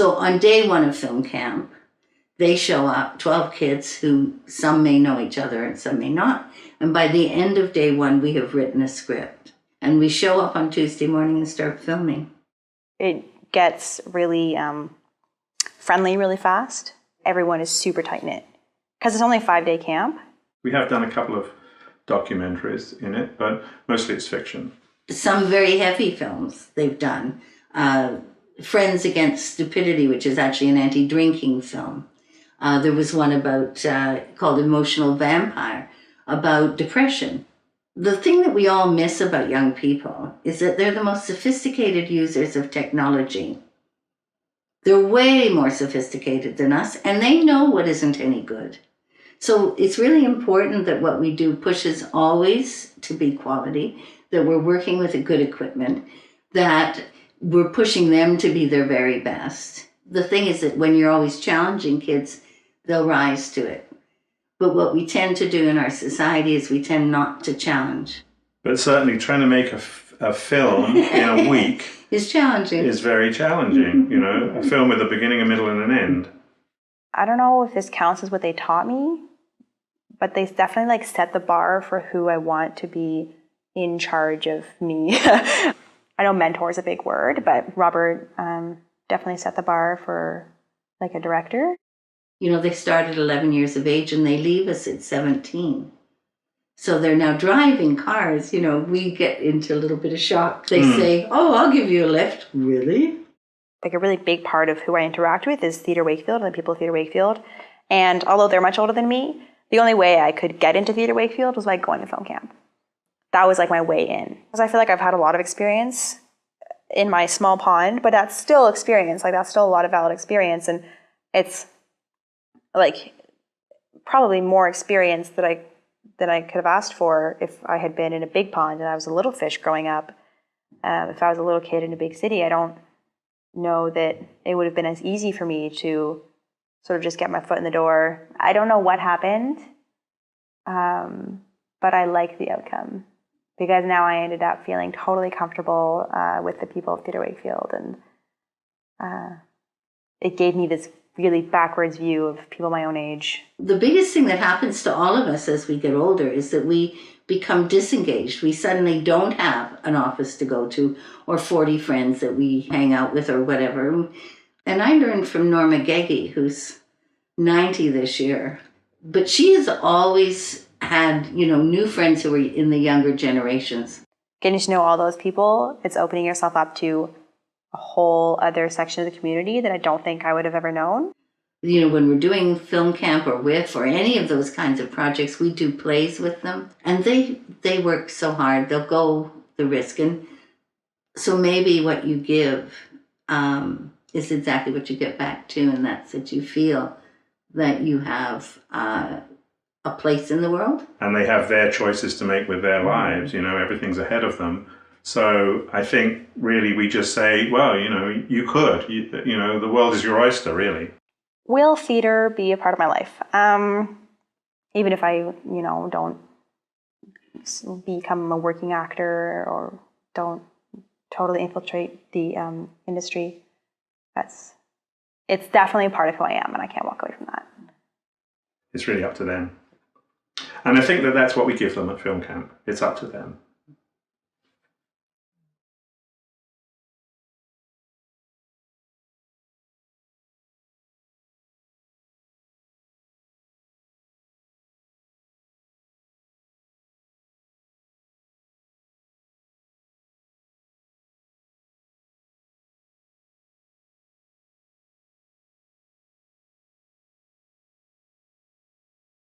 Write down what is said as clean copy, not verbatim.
So on day one of film camp, they show up, 12 kids who some may know each other and some may not. And by the end of day one, we have written a script. And we show up on Tuesday morning and start filming. It gets really friendly really fast. Everyone is super tight-knit. Because it's only a 5-day camp. We have done a couple of documentaries in it, but mostly it's fiction. Some very heavy films they've done. Friends Against Stupidity, which is actually an anti-drinking film. There was one about called Emotional Vampire, about depression. The thing that we all miss about young people is that they're the most sophisticated users of technology. They're way more sophisticated than us, and they know what isn't any good. So it's really important that what we do pushes always to be quality, that we're working with a good equipment, that we're pushing them to be their very best. The thing is that when you're always challenging kids, they'll rise to it. But what we tend to do in our society is we tend not to challenge. But certainly trying to make a film in a week is challenging. Is very challenging, you know, a film with a beginning, a middle, and an end. I don't know if this counts as what they taught me, but they definitely like set the bar for who I want to be in charge of me. I know mentor is a big word, but Robert definitely set the bar for like a director. You know, they start at 11 years of age and they leave us at 17. So they're now driving cars. You know, we get into a little bit of shock. They say, oh, I'll give you a lift. Really? Like a really big part of who I interact with is Theatre Wakefield and the people of Theatre Wakefield. And although they're much older than me, the only way I could get into Theatre Wakefield was by going to film camp. That was like my way in. Because I feel like I've had a lot of experience in my small pond, but that's still experience. Like that's still a lot of valid experience. And it's like probably more experience than I could have asked for if I had been in a big pond and I was a little fish growing up. If I was a little kid in a big city, I don't know that it would have been as easy for me to sort of just get my foot in the door. I don't know what happened, but I like the outcome because now I ended up feeling totally comfortable with the people of Theatre Wakefield, and it gave me this really backwards view of people my own age. The biggest thing that happens to all of us as we get older is that we become disengaged. We suddenly don't have an office to go to or 40 friends that we hang out with or whatever. And I learned from Norma Geggy, who's 90 this year, but she has always had, you know, new friends who were in the younger generations. Getting to know all those people, it's opening yourself up to a whole other section of the community that I don't think I would have ever known. You know, when we're doing film camp or WIF or any of those kinds of projects, we do plays with them. And they work so hard. They'll go the risk. And so maybe what you give is exactly what you get back to. And that's that you feel that you have a place in the world. And they have their choices to make with their lives. You know, everything's ahead of them. So I think really we just say, well, you know, you could. You know, the world is your oyster, really. Will theatre be a part of my life? Even if I, you know, don't become a working actor or don't totally infiltrate the industry, it's definitely a part of who I am, and I can't walk away from that. It's really up to them. And I think that that's what we give them at film camp. It's up to them.